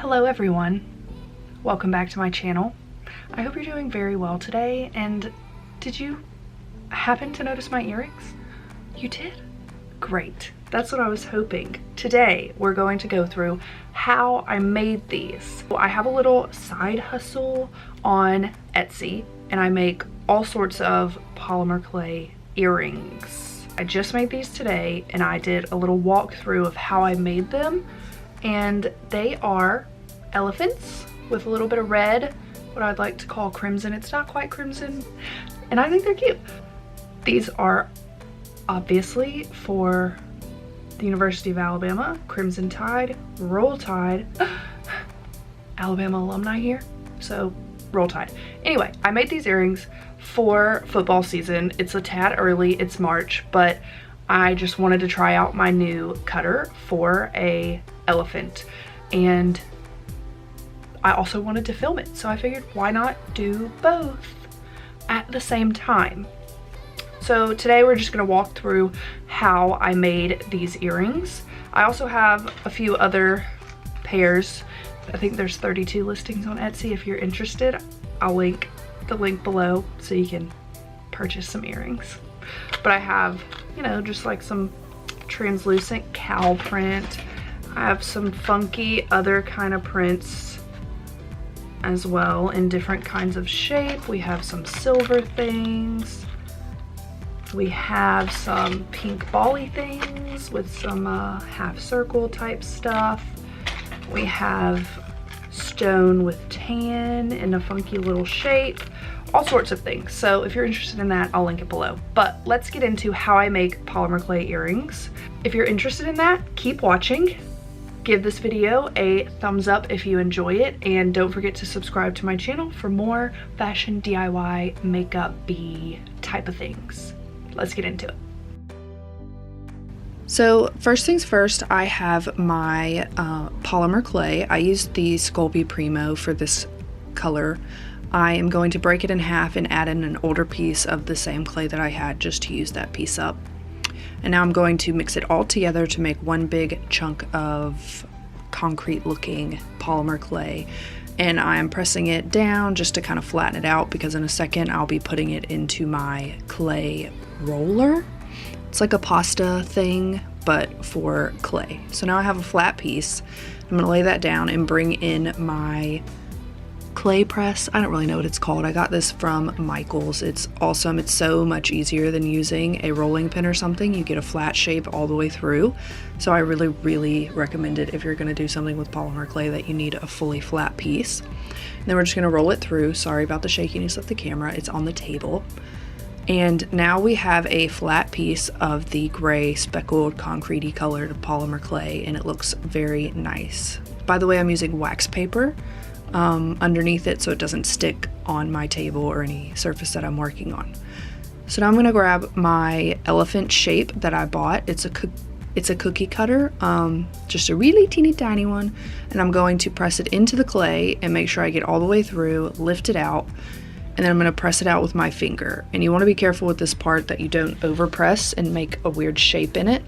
Hello everyone, welcome back to my channel. I hope you're doing very well today, and did you happen to notice my earrings? You did? Great, that's what I was hoping. Today we're going to go through how I made these. I have a little side hustle on Etsy and I make all sorts of polymer clay earrings. I just made these today and I did a little walkthrough of how I made them. And they are elephants with a little bit of red, what I'd like to call crimson. It's not quite crimson, and I think they're cute. These are obviously for the University of Alabama, Crimson Tide, Roll Tide. Alabama alumni here, so Roll Tide. Anyway, I made these earrings for football season. It's a tad early, it's March, but I just wanted to try out my new cutter for a elephant, and I also wanted to film it, so I figured why not do both at the same time. So today we're just going to walk through how I made these earrings. I also have a few other pairs. I think there's 32 listings on Etsy. If you're interested, I'll link the link below so you can purchase some earrings. But I have, you know, just like some translucent cow print. I have some funky other kind of prints as well in different kinds of shape. We have some silver things. We have some pink bally things with some half circle type stuff. We have stone with tan in a funky little shape. All sorts of things. So if you're interested in that, I'll link it below. But let's get into how I make polymer clay earrings. If you're interested in that, keep watching. Give this video a thumbs up if you enjoy it, and don't forget to subscribe to my channel for more fashion DIY makeup-y type of things. Let's get into it. So first things first, I have my polymer clay. I used the Sculpey Primo for this color. I am going to break it in half and add in an older piece of the same clay that I had just to use that piece up. And now I'm going to mix it all together to make one big chunk of concrete looking polymer clay. And I'm pressing it down just to kind of flatten it out, because in a second I'll be putting it into my clay roller. It's like a pasta thing, but for clay. So now I have a flat piece. I'm gonna lay that down and bring in my clay press. I don't really know what it's called. I got this from Michael's. It's awesome. It's so much easier than using a rolling pin or something. You get a flat shape all the way through. So I really recommend it if you're going to do something with polymer clay that you need a fully flat piece. And then we're just going to roll it through. Sorry about the shakiness of the camera. It's on the table. And now we have a flat piece of the gray speckled concrete-y colored polymer clay, and it looks very nice. By the way, I'm using wax paper underneath it so it doesn't stick on my table or any surface that I'm working on. So now I'm gonna grab my elephant shape that I bought. It's a cookie cutter, just a really teeny tiny one, and I'm going to press it into the clay and make sure I get all the way through, lift it out, and then I'm gonna press it out with my finger. And you wanna be careful with this part that you don't overpress and make a weird shape in it.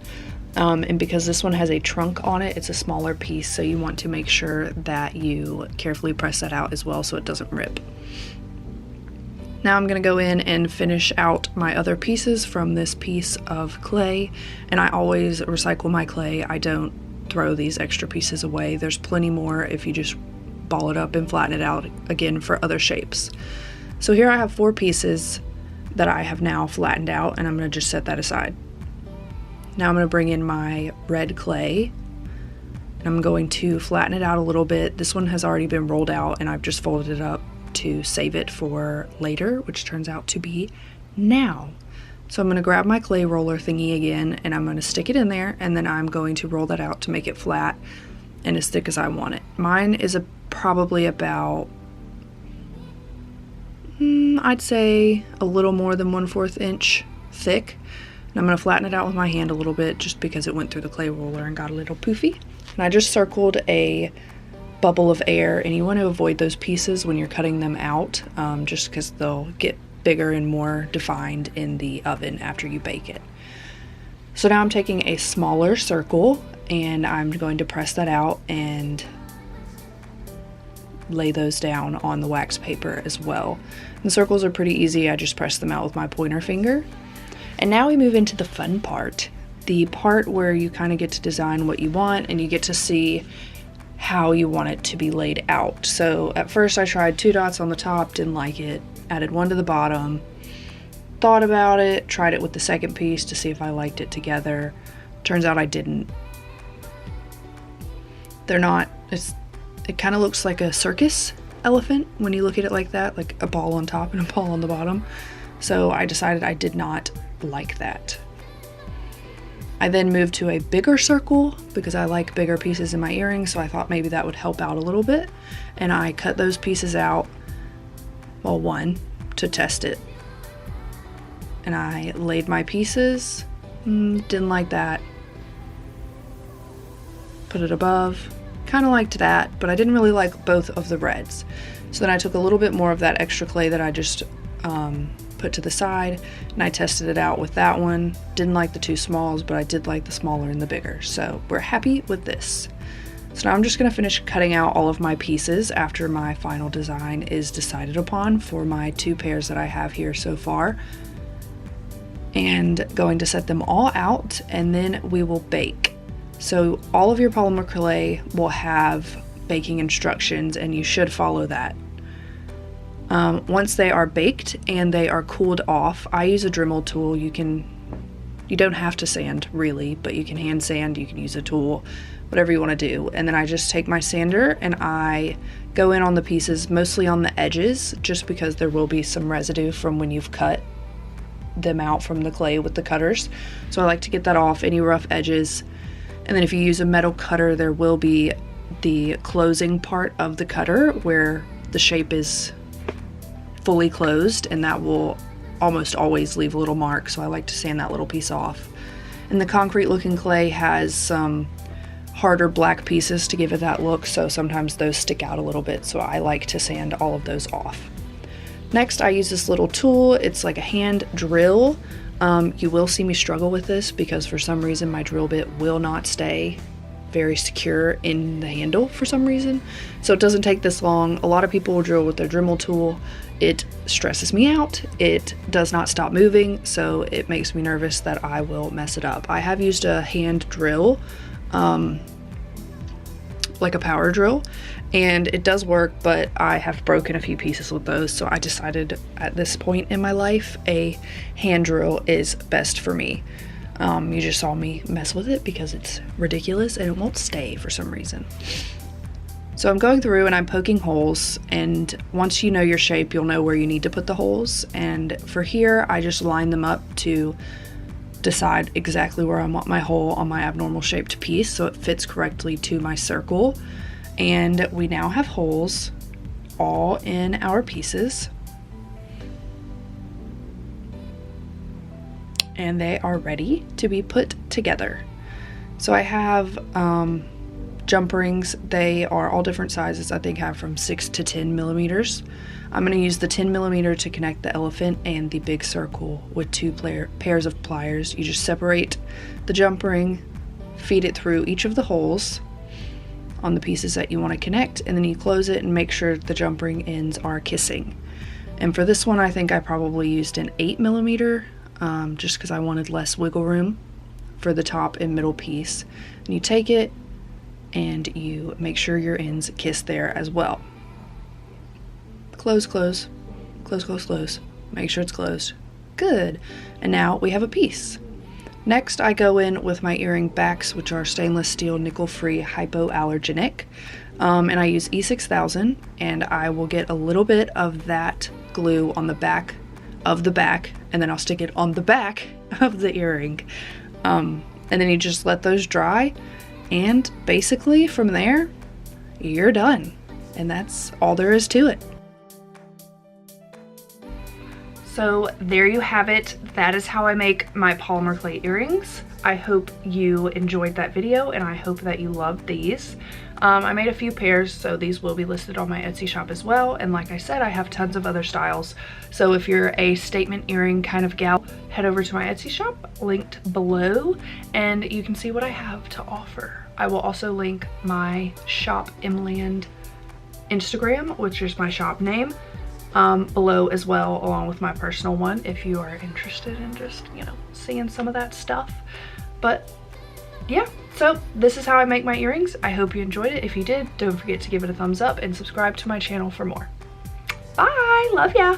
And because this one has a trunk on it, it's a smaller piece, so you want to make sure that you carefully press that out as well so it doesn't rip. Now I'm going to go in and finish out my other pieces from this piece of clay, and I always recycle my clay. I don't throw these extra pieces away. There's plenty more if you just ball it up and flatten it out again for other shapes. So here I have 4 pieces that I have now flattened out, and I'm going to just set that aside. Now I'm going to bring in my red clay, and I'm going to flatten it out a little bit. This one has already been rolled out, and I've just folded it up to save it for later, which turns out to be now. So I'm going to grab my clay roller thingy again, and I'm going to stick it in there, and then I'm going to roll that out to make it flat and as thick as I want it. Mine is probably about, I'd say a little more than 1/4 inch thick. And I'm going to flatten it out with my hand a little bit just because it went through the clay roller and got a little poofy. And I just circled a bubble of air, and you want to avoid those pieces when you're cutting them out, just because they'll get bigger and more defined in the oven after you bake it. So now I'm taking a smaller circle and I'm going to press that out and lay those down on the wax paper as well. And the circles are pretty easy. I just press them out with my pointer finger. And now we move into the fun part, the part where you kind of get to design what you want and you get to see how you want it to be laid out. So at first I tried 2 dots on the top, didn't like it, added 1 to the bottom, thought about it, tried it with the second piece to see if I liked it together. Turns out I didn't. They're not, it kind of looks like a circus elephant when you look at it like that, like a ball on top and a ball on the bottom. So I decided I did not like that. I then moved to a bigger circle because I like bigger pieces in my earrings, so I thought maybe that would help out a little bit. And I cut those pieces out, well, 1 to test it. And I laid my pieces, didn't like that. Put it above, kind of liked that, but I didn't really like both of the reds. So then I took a little bit more of that extra clay that I just put to the side, and I tested it out with that one. Didn't like the 2 smalls, but I did like the smaller and the bigger, so we're happy with this. So now I'm just going to finish cutting out all of my pieces after my final design is decided upon for my 2 pairs that I have here so far, and going to set them all out, and then we will bake. So all of your polymer clay will have baking instructions, and you should follow that. Once they are baked and they are cooled off, I use a Dremel tool. You don't have to sand really, but you can hand sand, you can use a tool, whatever you want to do. And then I just take my sander and I go in on the pieces, mostly on the edges, just because there will be some residue from when you've cut them out from the clay with the cutters. So I like to get that off, any rough edges. And then if you use a metal cutter, there will be the closing part of the cutter where the shape is fully closed, and that will almost always leave a little mark, so I like to sand that little piece off. And the concrete looking clay has some harder black pieces to give it that look, so sometimes those stick out a little bit, so I like to sand all of those off. Next, I use this little tool. It's like a hand drill. You will see me struggle with this because for some reason my drill bit will not stay very secure in the handle for some reason, so it doesn't take this long. A lot of people will drill with their Dremel tool. It stresses me out. It does not stop moving, so it makes me nervous that I will mess it up. I have used a hand drill, like a power drill, and it does work, but I have broken a few pieces with those, so I decided at this point in my life a hand drill is best for me. You just saw me mess with it because it's ridiculous and it won't stay for some reason. So I'm going through and I'm poking holes, and once you know your shape, you'll know where you need to put the holes. And for here, I just line them up to decide exactly where I want my hole on my abnormal shaped piece so it fits correctly to my circle. And we now have holes all in our pieces. And they are ready to be put together. So I have jump rings. They are all different sizes. I think I have from 6 to 10 millimeters. I'm going to use the 10 millimeter to connect the elephant and the big circle with 2 pairs of pliers. You just separate the jump ring, feed it through each of the holes on the pieces that you want to connect, and then you close it and make sure the jump ring ends are kissing. And for this one, I think I probably used an 8 millimeter. Just because I wanted less wiggle room for the top and middle piece. And you take it and you make sure your ends kiss there as well. Close, close, close, close, close. Make sure it's closed. Good. And now we have a piece. Next, I go in with my earring backs, which are stainless steel, nickel-free, hypoallergenic. And I use E6000, and I will get a little bit of that glue on the back of the back, and then I'll stick it on the back of the earring. And then you just let those dry, and basically from there, you're done. And that's all there is to it. So there you have it. That is how I make my polymer clay earrings. I hope you enjoyed that video, and I hope that you loved these. I made a few pairs, so these will be listed on my Etsy shop as well. And like I said, I have tons of other styles. So if you're a statement earring kind of gal, head over to my Etsy shop, linked below, and you can see what I have to offer. I will also link my shop Imland Instagram, which is my shop name, below as well, along with my personal one if you are interested in just, you know, seeing some of that stuff. But yeah, so this is how I make my earrings. I hope you enjoyed it. If you did, don't forget to give it a thumbs up and subscribe to my channel for more. Bye, love ya.